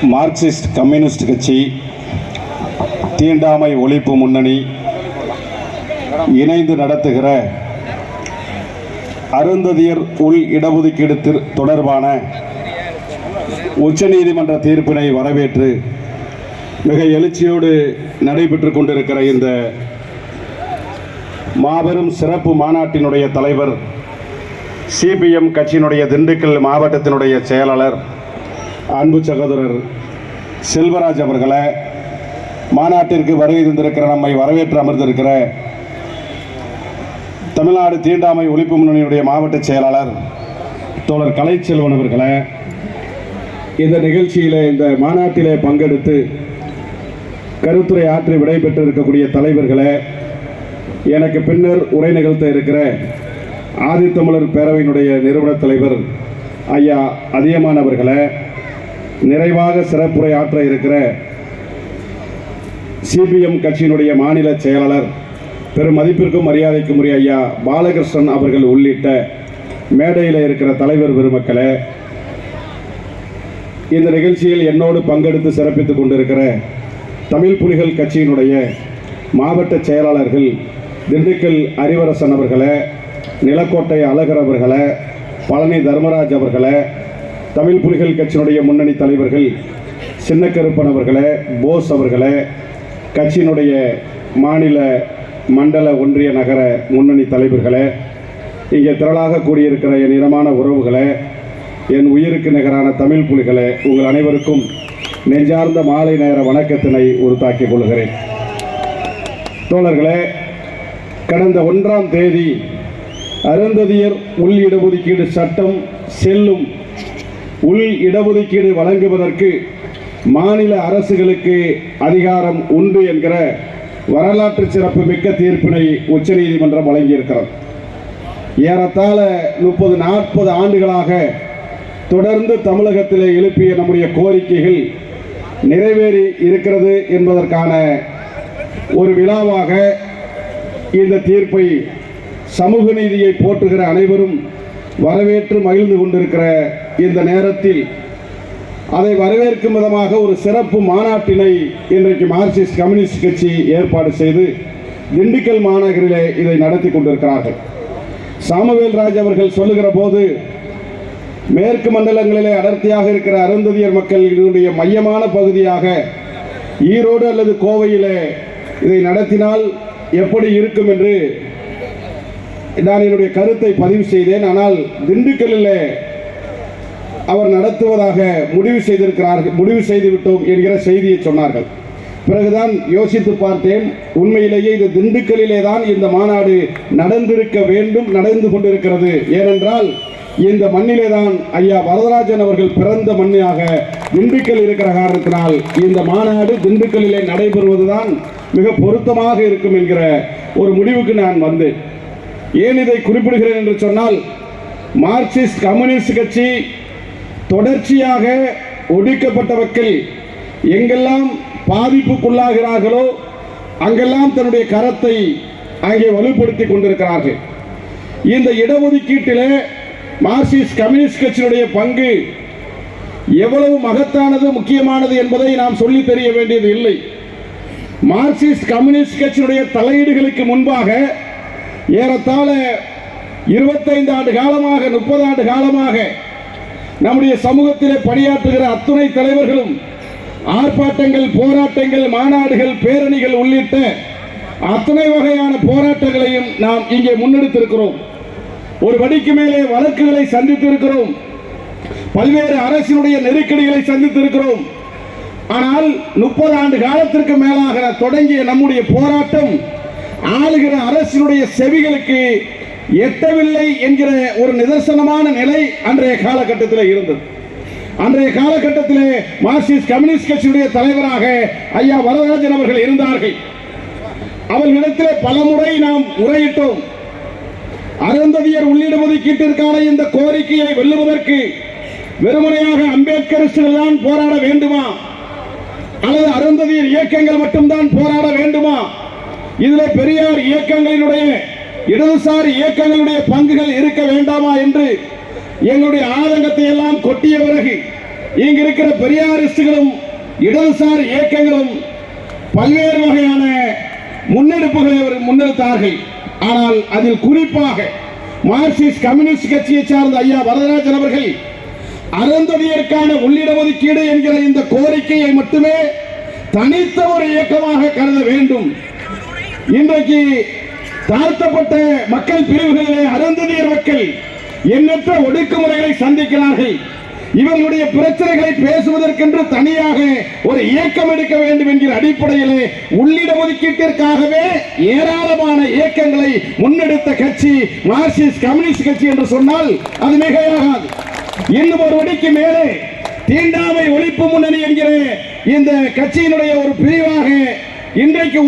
Marxist communist கட்சி, தீண்டாமை ஒழிப்பு முன்னணி இணைந்து நடத்துகிற அருந்ததியர் உள் இடஒதுக்கீடு தொடர்பான உச்சநீதிமன்ற தீர்ப்பினை வரவேற்று மிக எழுச்சியோடு நடைபெற்று கொண்டிருக்கிற இந்த மாபெரும் சிறப்பு மாநாட்டினுடைய தலைவர், சிபிஎம் கட்சியினுடைய திண்டுக்கல் மாவட்டத்தினுடைய செயலாளர் அன்பு சகோதரர் செல்வராஜ் அவர்களை, மாநாட்டிற்கு வருகை தந்திருக்கிற நம்மை வரவேற்று அமர்ந்திருக்கிற தமிழ்நாடு தீண்டாமை ஒழிப்பு முன்னணியுடைய மாவட்ட செயலாளர் தோழர் கலைச்செல்வன் அவர்களை, இந்த நிகழ்ச்சியில் இந்த மாநாட்டிலே பங்கெடுத்து கருத்துரை ஆற்றி விடைபெற்று இருக்கக்கூடிய தலைவர்களை, எனக்கு பின்னர் உரை நிகழ்த்த இருக்கிற ஆதித்தமிழர் பேரவையினுடைய நிறுவன தலைவர் ஐயா அதியமான் அவர்களை, நிறைவாக சிறப்புரை ஆற்ற இருக்கிற சிபிஎம் கட்சியினுடைய மாநில செயலாளர் பெரும் மதிப்பிற்கும் மரியாதைக்கும் உரிய ஐயா பாலகிருஷ்ணன் அவர்கள் உள்ளிட்ட மேடையில் இருக்கிற தலைவர் பெருமக்களே, இந்த நிகழ்ச்சியில் என்னோடு பங்கெடுத்து சிறப்பித்துக் கொண்டிருக்கிற தமிழ் புலிகள் கட்சியினுடைய மாவட்ட செயலாளர்கள் திண்டுக்கல் அறிவரசன் அவர்களே, நிலக்கோட்டை அழகர் அவர்களே, பழனி தர்மராஜ் அவர்களே, தமிழ் புலிகள் கட்சியினுடைய முன்னணி தலைவர்கள் சின்னக்கருப்பன் அவர்களே, போஸ் அவர்களே, கட்சியினுடைய மாநில மண்டல ஒன்றிய நகர முன்னணி தலைவர்களே, இங்கே திரளாக கூடியிருக்கிற என் இனமான உறவுகளே, என் உயிருக்கு நிகரான தமிழ் புலிகளே, உங்கள் அனைவருக்கும் நெஞ்சார்ந்த மாலை நேர வணக்கத்தினை உறுத்தாக்கிக் கொள்கிறேன். தோழர்களே, கடந்த 1ஆம் தேதி அருந்ததியர் உள் இடஒதுக்கீடு சட்டம் செல்லும். உள் இடஒதுக்கீடு வழங்குவதற்கு மாநில அரசுகளுக்கு அதிகாரம் உண்டு என்கிற வரலாற்று சிறப்பு மிக்க தீர்ப்பினை உச்சநீதிமன்றம் வழங்கியிருக்கிறது. ஏறத்தாழ 30-40 ஆண்டுகளாக தொடர்ந்து தமிழகத்தில் எழுப்பிய நம்முடைய கோரிக்கைகள் நிறைவேறி இருக்கிறது என்பதற்கான ஒரு விழாவாக இந்த தீர்ப்பை சமூக நீதியை போற்றுகிற அனைவரும் வரவேற்று மகிழ்ந்து கொண்டிருக்கிற இந்த நேரத்தில் அதை வரவேற்கும் விதமாக ஒரு சிறப்பு மாநாட்டினை இன்றைக்கு மார்க்சிஸ்ட் கம்யூனிஸ்ட் கட்சி ஏற்பாடு செய்து திண்டுக்கல் மாநகரிலே இதை நடத்தி கொண்டிருக்கிறார்கள். சாமுவேல் ராஜ் அவர்கள் சொல்லுகிற போது, மேற்கு மண்டலங்களிலே அடர்த்தியாக இருக்கிற அருந்ததியர் மக்கள் இதனுடைய மையமான பகுதியாக ஈரோடு அல்லது கோவையிலே இதை நடத்தினால் எப்படி இருக்கும் என்று நான் என்னுடைய கருத்தை பதிவு செய்தேன். ஆனால் திண்டுக்கல்லில் அவர் நடத்துவதாக முடிவு செய்துவிட்டோம் என்கிற செய்தியை சொன்னார்கள். பிறகுதான் யோசித்து பார்த்தேன், உண்மையிலேயே இது திண்டுக்கல்லிலே தான் இந்த மாநாடு நடந்திருக்க வேண்டும், நடந்து கொண்டிருக்கிறது. ஏனென்றால் இந்த மண்ணிலே தான் ஐயா வரதராஜன் அவர்கள் பிறந்த மண்ணாக திண்டுக்கல் இருக்கிற காரணத்தினால் இந்த மாநாடு திண்டுக்கல்லிலே நடைபெறுவதுதான் மிக பொருத்தமாக இருக்கும் என்கிற ஒரு முடிவுக்கு நான் வந்தேன். ஏன் இதை குறிப்பிடுகிறேன் என்று சொன்னால், மார்க்சிஸ்ட் கம்யூனிஸ்ட் கட்சி தொடர்ச்சியாக ஒடுக்கப்பட்ட மக்கள் எங்கெல்லாம் பாதிப்புக்குள்ளாகிறார்களோ அங்கெல்லாம் தன்னுடைய கரத்தை அங்கே வலுப்படுத்தி கொண்டிருக்கிறார்கள். இந்த இடஒதுக்கீட்டிலே மார்க்சிஸ்ட் கம்யூனிஸ்ட் கட்சியினுடைய பங்கு எவ்வளவு மகத்தானது, முக்கியமானது என்பதை நாம் சொல்லி தெரிய வேண்டியது இல்லை. மார்க்சிஸ்ட் கம்யூனிஸ்ட் கட்சியினுடைய தலையீடுகளுக்கு முன்பாக ஏறத்தாழ 25 ஆண்டு காலமாக, 30 ஆண்டு காலமாக நம்முடைய சமூகத்திலே பணியாற்றுகிற அத்துணை தலைவர்களும் ஆர்ப்பாட்டங்கள், போராட்டங்கள், மாநாடுகள், பேரணிகள் உள்ளிட்ட அத்தனை வகையான போராட்டங்களையும் நாம் இங்கே முன்னெடுத்திருக்கிறோம். ஒரு படிக்கு மேலே வழக்குகளை சந்தித்திருக்கிறோம். பல்வேறு அரசினுடைய நெருக்கடிகளை சந்தித்திருக்கிறோம். ஆனால் 30 ஆண்டு காலத்திற்கு மேலாக தொடங்கிய நம்முடைய போராட்டம் ஆளுகிற அரசினுடைய செவிகளுக்கு எட்டவில்லை என்கிற ஒரு நிதர்சனமான நிலை அன்றைய காலகட்டத்தில் இருந்தது. அன்றைய காலகட்டத்தில் மார்க்சிஸ்ட் கம்யூனிஸ்ட் கட்சியுடைய தலைவராக ஐயா வரதராஜன் அவர்கள் இருந்தார்கள். அவர்களிடத்தில் பலமுறை நாம் முறையிட்டோம். அருந்ததியர் உள்ளிடஒதுக்கீட்டிற்கான இந்த கோரிக்கையை வெல்லுவதற்கு வெறுமனையாக அம்பேத்கரிஸ்டுகள் தான் போராட வேண்டுமா, அல்லது அருந்ததியர் இயக்கங்கள் மட்டும்தான் போராட வேண்டுமா? இதில் பெரியார் இயக்கங்களினுடைய, இடதுசாரி இயக்கங்களுடைய பங்குகள் இருக்க வேண்டாமா என்று எங்களுடைய ஆதங்கத்தை எல்லாம் கொட்டிய பிறகு இங்க இருக்கிற பெரியாரிஸ்டுகளும் இடதுசாரி இயக்கங்களும் பல்வேறு வகையான முன்னெடுப்புகளை அவர் முன்னெடுத்தார்கள். ஆனால் அதில் குறிப்பாக மார்க்சிஸ்ட் கம்யூனிஸ்ட் கட்சியை சார்ந்த ஐயா வரதராஜன் அவர்கள் அருந்ததியருக்கான உள்ளிட ஒதுக்கீடு என்கிற இந்த கோரிக்கையை மட்டுமே தனித்த ஒரு இயக்கமாக கருத வேண்டும். இன்றைக்கு தாழ்த்தப்பட்ட மக்கள் பிரிவுகளிலே அருந்ததியர் மக்கள் எண்ணற்ற ஒடுக்குமுறைகளை சந்திக்கிறார்கள். இவர்களுடைய பிரச்சனைகளை பேசுவதற்கென்று தனியாக ஒரு இயக்கம் எடுக்க வேண்டும் என்கிற அடிப்படையிலே உள்ளிட ஒதுக்கீட்டிற்காகவே ஏராளமான இயக்கங்களை முன்னெடுத்த கட்சி மார்க்சிஸ்ட் கம்யூனிஸ்ட் கட்சி என்று சொன்னால் அது மிகையாகாது. இன்னும் ஒரு வடிக்கு மேலே தீண்டாமை ஒழிப்பு முன்னணி என்கிற இந்த கட்சியினுடைய ஒரு பிரிவாக இன்றைக்கு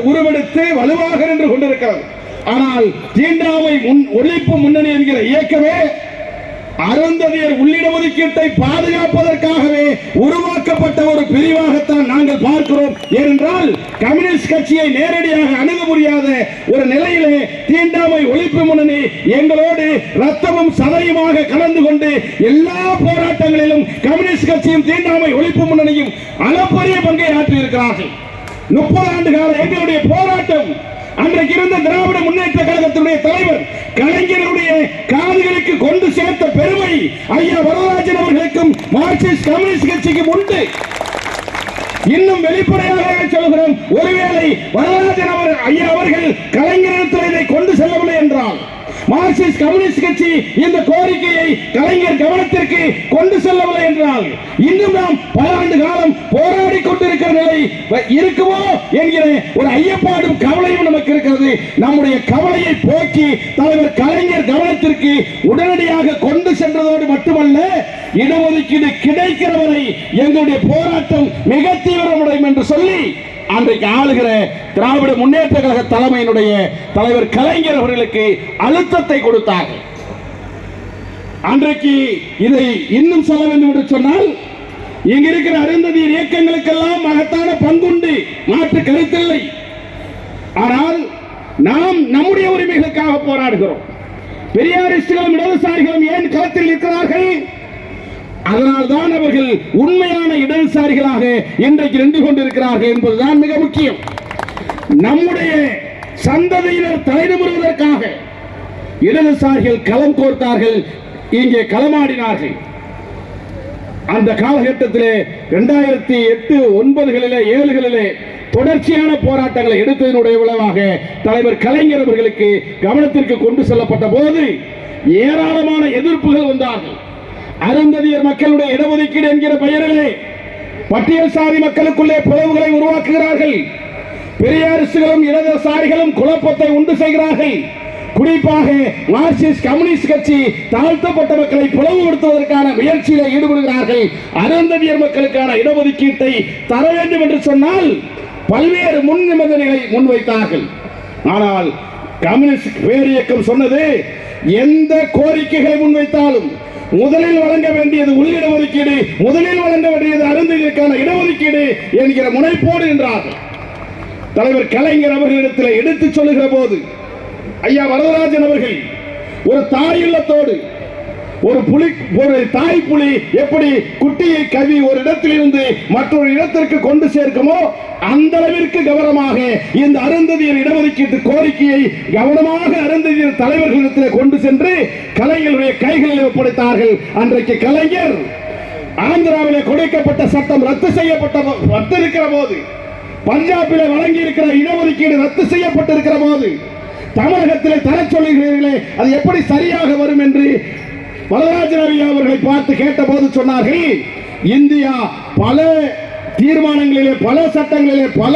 உருவெடுத்து வலுவாக நின்று கொண்டிருக்கிறது. ஆனால் தீண்டாமை ஒழிப்பு முன்னணி என்கிற இயக்கமே அருந்ததியர் உள்ளிட ஒதுக்கீட்டை பாதுகாப்பதற்காகவே உருவாக்கப்பட்ட ஒரு பிரிவாகத்தான் நாங்கள் பார்க்கிறோம். ஏனென்றால் கம்யூனிஸ்ட் கட்சியை நேரடியாக அணுக முடியாத ஒரு நிலையிலே தீண்டாமை ஒழிப்பு முன்னணி எங்களோடு ரத்தமும் சதையுமாக கலந்து கொண்டு எல்லா போராட்டங்களிலும் கம்யூனிஸ்ட் கட்சியும் தீண்டாமை ஒழிப்பு முன்னணியும் அளப்பரிய பங்கை ஆற்றியிருக்கிறார்கள். 30 ஆண்டு கால எங்களுடைய போராட்டம் அன்றைக்கு இருந்த திராவிட முன்னேற்ற கழகத்தினுடைய தலைவர் கலைஞருடைய காதுகளுக்கு கொண்டு சேர்த்த பெருமை ஐயா வரதராஜன் அவர்களுக்கும் மார்க்சிஸ்ட் கம்யூனிஸ்ட் கட்சிக்கும் உண்டு. இன்னும் வெளிப்படையாக சொல்கிறோம், ஒருவேளை வரதராஜன் ஐயா அவர்கள் கலைஞரிடத்தில் இதை கொண்டு செல்லவில்லை என்றால் மார்க்சிஸ்ட் கம்யூனிஸ்ட் கட்சி இந்த கோரிக்கையை கலைஞர் கவனத்திற்கு கொண்டு செல்லவில்லை என்றால் இன்னும் நாம் பல ஆண்டு காலம் போராடி கொண்டிருக்கிற நிலை இருக்குமோ என்கிற ஒரு ஐயப்பாடும் கவலையும் நமக்கு இருக்கிறது. நம்முடைய கவலையை போக்கி தலைவர் கலைஞர் கவனத்திற்கு உடனடியாக கொண்டு சென்றதோடு மட்டுமல்ல, இடஒதுக்கீடு கிடைக்கிற வரை எங்களுடைய போராட்டம் மிக தீவிரமடையும் என்று சொல்லி அன்றைக்கு ஆளுகிற திராவிட முன்னேற்ற கழக தலைமையினுடைய தலைவர் கலைஞர் அவர்களுக்கு அழுத்தத்தை கொடுத்தார்கள். அன்றைக்கு இதை இன்னும் சொல்ல வேண்டும் என்று சொன்னால், இங்க இருக்கிற அருந்ததியர் இயக்கங்களுக்கெல்லாம் மகத்தான பங்குண்டு, மாற்று கருத்தில்லை. ஆனால் நாம் நம்முடைய உரிமைகளுக்காக போராடுகிறோம். பெரியாரிஸ்டுகளும் இடதுசாரிகளும் ஏன் களத்தில் இருக்கிறார்கள்? அதனால்தான் அவர்கள் உண்மையான இடதுசாரிகளாக இன்றைக்கு நின்று கொண்டிருக்கிறார்கள் என்பதுதான் மிக முக்கியம். நம்முடைய சந்ததியினர் தலைநிமிருவதற்காக இடதுசாரிகள் களம் கோர்த்தார்கள், இங்கே களமாடினார்கள். அந்த காலகட்டத்திலே 2008, 9, 7 தொடர்ச்சியான போராட்டங்களை எடுத்ததனுடைய விளைவாக தலைவர் கலைஞர் அவர்களுக்கு கவனத்திற்கு கொண்டு செல்லப்பட்ட போது ஏராளமான எதிர்ப்புகள் வந்தார்கள். அருந்ததியர் மக்களுடைய இடஒதுக்கீடு என்கிற பெயரிலே பட்டியல் சாதி மக்களுக்குள்ளே பிளவுகளை உருவாக்குகிறார்கள். பெரியாரிஸ்டுகளும் இடதுசாரிகளும் குழப்பத்தை உண்டு செய்கிறார்கள். குறிப்பாக மார்க்சிஸ்ட் கம்யூனிஸ்ட் கட்சி தாழ்த்தப்பட்ட மக்களை பிளவுபடுத்துவதற்கான முயற்சியில ஈடுபடுகிறார்கள். அருந்ததியர் மக்களுக்கான இடஒதுக்கீட்டை தர வேண்டும் என்று சொன்னால் பல்வேறு முன் நிபந்தனைகளை முன்வைத்தார்கள். ஆனால் கம்யூனிஸ்ட் பேரியக்கம் சொன்னது, எந்த கோரிக்கைகளை முன்வைத்தாலும் முதலில் வழங்க வேண்டியது உள்ளிட ஒதுக்கீடு, முதலில் வழங்க வேண்டியது அருந்ததியருக்கான இடஒதுக்கீடு என்கிற முனைப்போடு என்றார்கள். தலைவர் கலைஞர் அவர்களிடத்தில் எடுத்து சொல்லுகிற போது ஐயா வரதராஜன் அவர்கள் ஒரு தாயுள்ளத்தோடு ஒரு தாய் புலி எப்படி குட்டியை கவி ஒரு இடத்திலிருந்து மற்றொரு இடத்திற்கு கொண்டு சேர்க்குமோ அந்த அளவிற்கு கவனமாக இந்த அருந்ததியர் இடஒதுக்கீட்டு கோரிக்கையை கவனமாக அருந்ததியர் தலைவர்களிடத்தில் கொண்டு சென்று கலைஞருடைய கைகளில் ஒப்படைத்தார்கள். அன்றைக்கு கலைஞர் ஆந்திராவிலே கொடுக்கப்பட்ட சட்டம் ரத்து செய்யப்பட்டிருக்கிற போது, பஞ்சாபிலே வழங்கி இருக்கிற இடஒதுக்கீடு ரத்து செய்யப்பட்டிருக்கிற போது, தமிழகத்திலே தர சொல்லுகிறீர்களே அது எப்படி சரியாக வரும் என்று வரதராஜன் ஐயா அவர்களை பார்த்து கேட்ட போது சொன்னார்கள், இந்தியா பல தீர்மானங்களிலே, பல சட்டங்களிலே, பல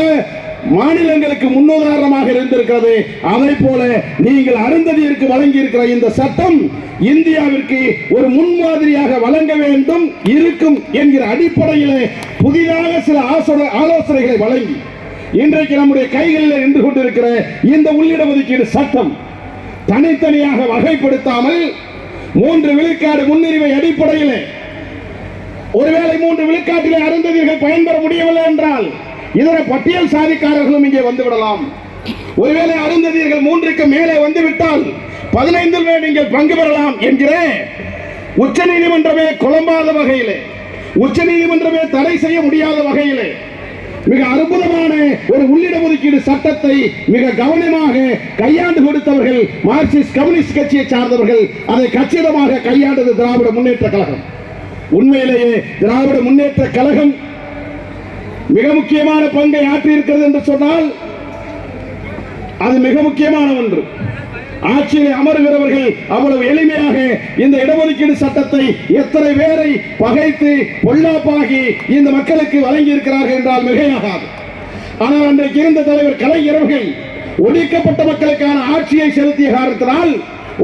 மாநிலங்களுக்கு முன்னுதாரணமாக இருந்திருக்கிறது. அதை போல நீங்கள் அருந்ததியருக்கு வழங்கி இருக்கிற இந்த சட்டம் இந்தியாவிற்கு ஒரு முன்மாதிரியாக வழங்க வேண்டும் இருக்கும் என்கிற அடிப்படையிலே புதிதாக சில ஆலோசனைகளை வழங்கி இன்றைக்கு நம்முடைய கைகளில் நின்று கொண்டிருக்கிற இந்த உள்ளிட ஒதுக்கீடு சட்டம் தனித்தனியாக வகைப்படுத்தாமல் 3 விழுக்காடு முன்னுரிமை அடிப்படையில், ஒருவேளை 3 விழுக்காட்டிலே அருந்ததியர்கள் பயன்பெற முடியவில்லை என்றால் இதர பட்டியல் சாதிக்காரர்களும் இங்கே வந்துவிடலாம். ஒருவேளை அருந்ததியர்கள் 3க்கு மேலே வந்துவிட்டால் 15 நீங்கள் பங்கு பெறலாம் என்கிற உச்ச நீதிமன்றமே குழம்பாத வகையில் உச்ச நீதிமன்றமே தடை செய்ய முடியாத வகையில் மிக அற்புதமான ஒரு உள்ளிட ஒதுக்கீடு சட்டத்தை மிக கவனமாக கையாண்டு கொடுத்தவர்கள் மார்க்சிஸ்ட் கம்யூனிஸ்ட் கட்சியை சார்ந்தவர்கள். அதை கச்சிதமாக கையாண்டது திராவிட முன்னேற்ற கழகம். உண்மையிலேயே திராவிட முன்னேற்ற கழகம் மிக முக்கியமான பங்கை ஆற்றியிருக்கிறது என்று சொன்னால் அது மிக முக்கியமான ஒன்று. ஆட்சியில் அமர்கிறவர்கள் அவ்வளவு எளிமையாக இந்த இடஒதுக்கீடு சட்டத்தை எத்தனை பேரை பகைத்து பொல்லாப்பாகி இந்த மக்களுக்கு வழங்கி இருக்கிறார்கள் என்றால் மிகையாகாது. ஆனால் அன்றைக்கு இருந்த தலைவர் கலைஞர் அவர்கள் ஒடுக்கப்பட்ட மக்களுக்கான ஆட்சியை செலுத்திய காரணத்தினால்,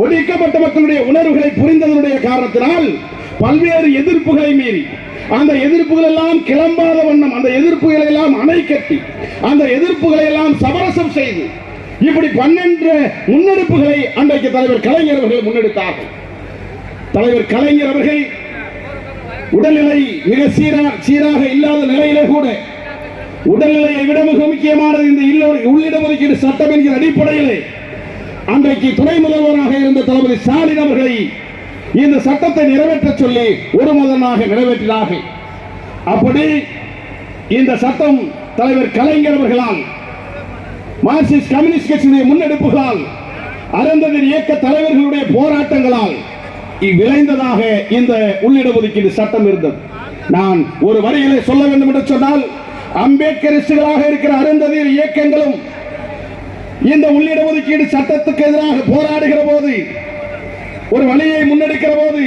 ஒடுக்கப்பட்ட மக்களுடைய உணர்வுகளை புரிந்ததனுடைய காரணத்தினால் பல்வேறு எதிர்ப்புகளை மீறி அந்த எதிர்ப்புகள் எல்லாம் கிளம்பாத வண்ணம் அந்த எதிர்ப்புகளை எல்லாம் அணை கட்டி அந்த எதிர்ப்புகளை எல்லாம் சமரசம் செய்து இப்படி 12 முன்னெடுப்புகளை அன்றைக்கு தலைவர் கலைஞர் அவர்கள் முன்னெடுத்தார்கள். தலைவர் கலைஞர் அவர்கள் உடல்நிலை மிக சீராக இல்லாத நிலையிலே கூட உடல்நிலையை விட மிக முக்கியமானது இந்த உள்ளிட ஒதுக்கீடு சட்டம் என்கிற அடிப்படையிலே அன்றைக்கு துணை முதல்வராக இருந்த தளபதி ஸ்டாலின் அவர்களை இந்த சட்டத்தை நிறைவேற்ற சொல்லி ஒரு முதலாக நிறைவேற்றினார்கள். அப்படி இந்த சட்டம் தலைவர் கலைஞர் அவர்களால் மார்க்சிஸ்ட் கம்யூனிஸ்ட் கட்சியுடைய முன்னெடுப்புகளால் அருந்ததியர் இயக்க தலைவர்களுடைய போராட்டங்களால் விளைந்ததாக இந்த உள்ளிட ஒதுக்கீடு சட்டம் இருந்தது. நான் ஒரு வரியிலே சொல்ல வேண்டும் என்று சொன்னால், அம்பேத்கரிஸ்டுகளாக இருக்கிற அருந்ததியர் இயக்கங்களும் இந்த உள்ளிட ஒதுக்கீடு சட்டத்துக்கு எதிராக போராடுகிற போது, ஒரு வழியை முன்னெடுக்கிற போது,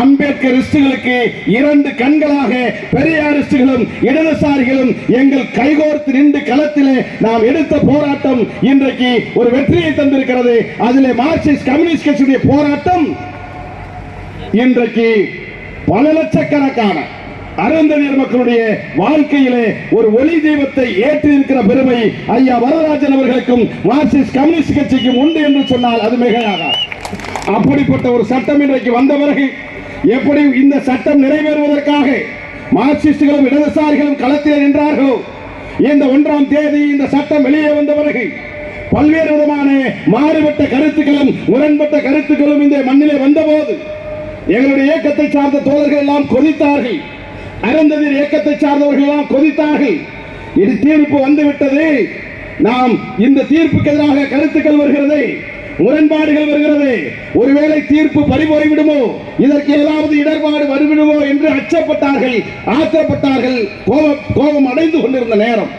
அம்பேத்கரிஸ்டுகளுக்கு 2 கண்களாக பெரியாரிஸ்டுகளும் இடதுசாரிகளும் எங்கள் கைகோர்த்து நின்று களத்திலே நாம் எடுத்த போராட்டம் இன்றைக்கு ஒரு வெற்றியை தந்திருக்கிறது. அதிலே மார்க்சிஸ்ட் கம்யூனிஸ்ட் கட்சியுடைய போராட்டம் இன்றைக்கு பல லட்சக்கணக்கான அருந்ததியர் மக்களுடைய வாழ்க்கையிலே ஒரு ஒளி தீபத்தை ஏற்றி இருக்கிற பெருமை ஐயா வரதராஜன் அவர்களுக்கும் மார்க்சிஸ்ட் கம்யூனிஸ்ட் கட்சிக்கும் உண்டு என்று சொன்னால் அது மிகையாகாது. அப்படிப்பட்ட ஒரு சட்டம் இன்றைக்கு வந்த பிறகு எப்படி இந்த சட்டம் நிறைவேறுவதற்காக மார்க்சிஸ்டுகளும் இடதுசாரிகளும் களத்தில் நின்றார்களோ, இந்த 1ஆம் தேதி இந்த சட்டம் வெளியே வந்த பிறகு பல்வேறு விதமான மாறுபட்ட கருத்துக்களும் முரண்பட்ட கருத்துக்களும் இந்த மண்ணிலே வந்தபோது எங்களுடைய இயக்கத்தை சார்ந்த தோழர்கள் எல்லாம் கொதித்தார்கள். அருந்ததியர் இயக்கத்தை சார்ந்தவர்கள் எல்லாம் கொதித்தார்கள். இது தீர்ப்பு வந்துவிட்டது, நாம் இந்த தீர்ப்புக்கு எதிராக கருத்துக்கள் வருகிறது, முரண்பாடுகள் வருகிறது, ஒருவேளை தீர்ப்பு பறிபோய்விடுமோ, இதற்கு ஏதாவது இடர்பாடு வருவிடுமோ என்று அச்சப்பட்டார்கள், ஆத்திரப்பட்டார்கள், கோபம் அடைந்து கொண்டிருந்த நேரம்.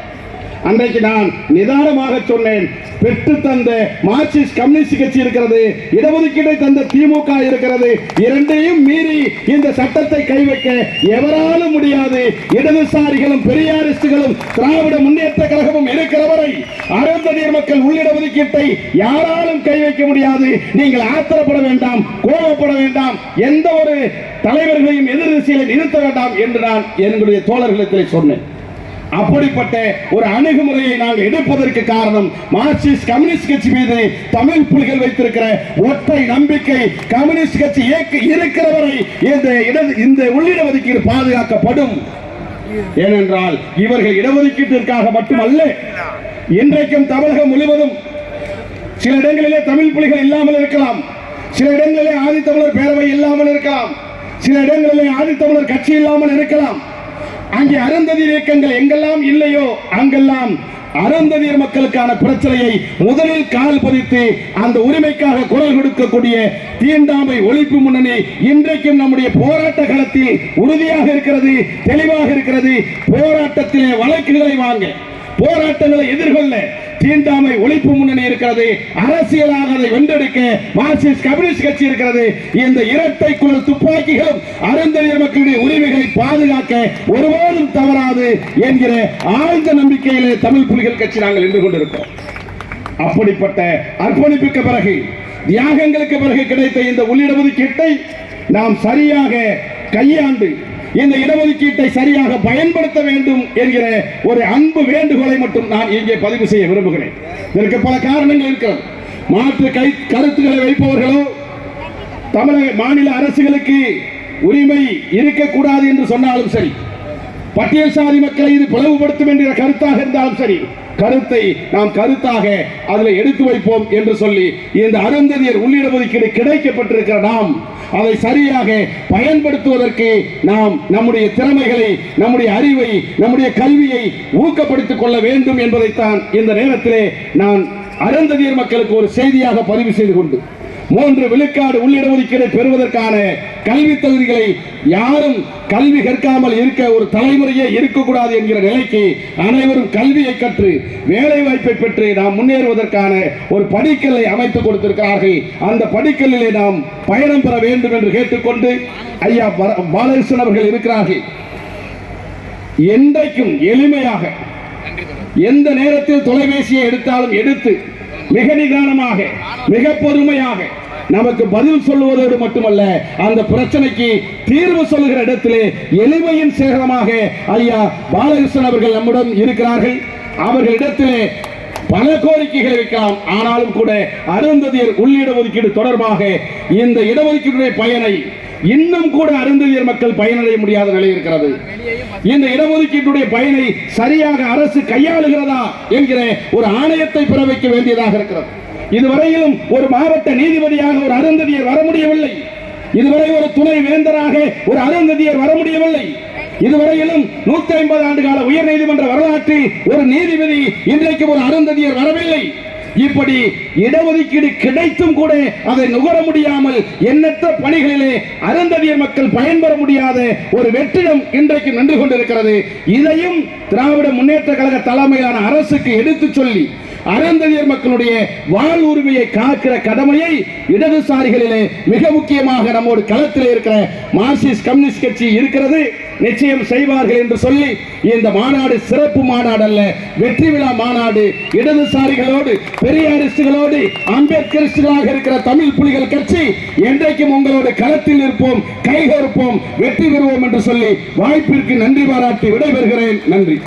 அன்றைக்கு நான் நிதானமாக சொன்னேன், பெற்று தந்த மார்க்சிஸ்ட் கம்யூனிஸ்ட் கட்சி இருக்கிறது, இடஒதுக்கீட்டை தந்த திமுக இருக்கிறது, இரண்டையும் மீறி இந்த சட்டத்தை கைவைக்க எவராலும் முடியாது. இடதுசாரிகளும் பெரியாரிஸ்டுகளும் திராவிட முன்னேற்ற கழகமும் இருக்கிறவரை அருந்ததியர் மக்கள் உள்ளிட ஒதுக்கீட்டை யாராலும் கைவைக்க முடியாது. நீங்கள் ஆத்திரப்பட வேண்டாம், கோபப்பட வேண்டாம், எந்த ஒரு தலைவர்களையும் எதிர் திசையில் நிறுத்த வேண்டாம் என்று நான் எங்களுடைய தோழர்களுக்கு சொன்னேன். அப்படிப்பட்ட ஒரு அணுகுமுறையை நாங்கள் எடுப்பதற்கு காரணம் மார்க்சிஸ்ட் கம்யூனிஸ்ட் கட்சி மீது தமிழ் புலிகள் வைத்திருக்கிற ஒற்றை நம்பிக்கை. கம்யூனிஸ்ட் கட்சி இருக்கிறவரை இந்த உள்ளிட ஒதுக்கீடு பாதுகாக்கப்படும். ஏனென்றால் இவர்கள் இடஒதுக்கீட்டிற்காக மட்டுமல்ல, இன்றைக்கும் தமிழகம் முழுவதும் சில இடங்களிலே தமிழ் புலிகள் இல்லாமல் இருக்கலாம், சில இடங்களிலே ஆதித்தமிழர் பேரவை இல்லாமல் இருக்கலாம், சில இடங்களிலே ஆதித்தமிழர் கட்சி இல்லாமல் இருக்கலாம். அங்கே அருந்ததியர் இயக்கங்கள் எங்கெல்லாம் இல்லையோ அங்கெல்லாம் அருந்ததியர் மக்களுக்கான பிரச்சனையை முதலில் கால் பதித்து அந்த உரிமைக்காக குரல் கொடுக்கக்கூடிய தீண்டாமை ஒழிப்பு முன்னணி இன்றைக்கும் நம்முடைய போராட்ட களத்தில் உறுதியாக இருக்கிறது, தெளிவாக இருக்கிறது. போராட்டத்திலே வழக்குகளை வாங்க, போராட்டங்களை எதிர்கொள்ள தீண்டாமை ஒழிப்பு முன்னணி இருக்கிறது. அரசியலாக அதை வென்றெடுக்க மார்க்சிஸ்ட் கம்யூனிஸ்ட் கட்சி இருக்கிறது. இந்த இரட்டை குழல் துப்பாக்கிகளும் அருந்ததியர் மக்களுடைய உரிமைகளை பாதுகாக்க ஒருபோதும் தவறாது என்கிற ஆழ்ந்த நம்பிக்கையிலே தமிழ் புலிகள் கட்சி நாங்கள் நின்று கொண்டிருக்கிறோம். அப்படிப்பட்ட அர்ப்பணிப்புக்கு பிறகு, தியாகங்களுக்கு பிறகு கிடைத்த இந்த உள்ளிட ஒதுக்கீட்டை நாம் சரியாக கையாண்டு இந்த இடஒதுக்கீட்டை சரியாக பயன்படுத்த வேண்டும் என்கிற ஒரு அன்பு வேண்டுகோளை மட்டும் நான் இங்கே பதிவு செய்ய விரும்புகிறேன். இதற்கு பல காரணங்கள் இருக்கிறது. மாற்று கருத்துக்களை வைப்பவர்களோ தமிழக மாநில அரசுகளுக்கு உரிமை இருக்கக்கூடாது என்று சொன்னாலும் சரி, பட்டியல் சாதி மக்களை இது பிளவுபடுத்தும் என்ற கருத்தாக இருந்தாலும் சரி, கருத்தை நாம் கருத்தாக அதில் எடுத்து வைப்போம் என்று சொல்லி இந்த அருந்ததியர் உள்ளிடஒதுக்கீடு கிடைக்கப்பட்டிருக்கிற நாம் அதை சரியாக பயன்படுத்துவதற்கு நாம் நம்முடைய திறமைகளை, நம்முடைய அறிவை, நம்முடைய கல்வியை ஊக்கப்படுத்திக் கொள்ள வேண்டும் என்பதைத்தான் இந்த நேரத்திலே நான் அருந்ததியர் மக்களுக்கு ஒரு செய்தியாக பதிவு செய்து கொண்டு 3 விழுக்காடு உள்ளிடஒதுக்கீடை பெறுவதற்கான கல்வி தகுதிகளை யாரும் கல்வி கற்காமல் இருக்க ஒரு தலைமுறையே இருக்கக்கூடாது என்கிற நிலைக்கு அனைவரும் கல்வியை கற்று வேலை வாய்ப்பை பெற்று நாம் முன்னேறுவதற்கான ஒரு படிக்கல்லை அமைத்துக் கொடுத்திருக்கிறார்கள். அந்த படிக்கல்லிலே நாம் பயணம் பெற வேண்டும் என்று கேட்டுக்கொண்டு ஐயா பாலகிருஷ்ணன் அவர்கள் இருக்கிறார்கள். என்றைக்கும் எளிமையாக எந்த நேரத்தில் தொலைபேசியை எடுத்தாலும் எடுத்து மிக நிதானமாக, மிக பொறுமையாக நமக்கு பதில் சொல்லுவதோடு மட்டுமல்ல, அந்த பிரச்சனைக்கு தீர்வு சொல்லுகிற இடத்திலே எளிமையின் சேகரமாக ஐயா பாலகிருஷ்ணன் அவர்கள் நம்முடன் இருக்கிறார்கள். அவர்களிடத்திலே பல கோரிக்கைகளை வைக்கலாம். ஆனாலும் கூட அருந்ததியர் உள்ளிடஒதுக்கீடு தொடர்பாக இந்த இடஒதுக்கீடு பயனை இன்னும் கூட அருந்ததியர் மக்கள் பயனடைய முடியாத நிலை இருக்கிறது. இந்த இடஒதுக்கீட்டுடைய பயனை சரியாக அரசு கையாளுகிறதா என்கிற ஒரு ஆணையத்தை பிறப்பிக்க வேண்டியதாக இருக்கிறது. இதுவரையிலும் ஒரு மாவட்ட நீதிபதியாக ஒரு அருந்ததியர் வர முடியவில்லை. இதுவரை ஒரு துணை வேந்தராக ஒரு அருந்ததியர் வர முடியவில்லை. இதுவரையிலும் 150 ஆண்டு கால உயர் நீதிமன்ற வரலாற்றில் ஒரு நீதிபதி இன்றைக்கு ஒரு அருந்ததியர் வரவில்லை. இப்படி இடஒதுக்கீடு கிடைத்தும் கூட அதை நுகர முடியாமல் எண்ணற்ற பணிகளிலே அருந்ததியர் மக்கள் பயன்பெற முடியாத ஒரு வெற்றிடம் இன்றைக்கு நின்று கொண்டிருக்கிறது. இதையும் திராவிட முன்னேற்ற கழக தலைமையிலான அரசுக்கு எடுத்துச் சொல்லி அருந்ததியர் மக்களுடைய வாழ்வுரிமையை காக்கிற கடமையை இடதுசாரிகளிலே மிக முக்கியமாக நம்மோடு களத்தில் இருக்கிற மார்க்சிஸ்ட் கம்யூனிஸ்ட் கட்சி இருக்கிறது. நிச்சயம் செய்வார்கள் என்று சொல்லி இந்த மாநாடு சிறப்பு மாநாடு அல்ல, வெற்றி விழா மாநாடு. இடதுசாரிகளோடு, பெரியாரிஸ்டுகளோடு, அம்பேத்கரிஸ்டுகளாக இருக்கிற தமிழ் புலிகள் கட்சி என்றைக்கும் உங்களோட களத்தில் இருப்போம், கைகோர்ப்போம், வெற்றி பெறுவோம் என்று சொல்லி வாய்ப்பிற்கு நன்றி பாராட்டி விடைபெறுகிறேன். நன்றி.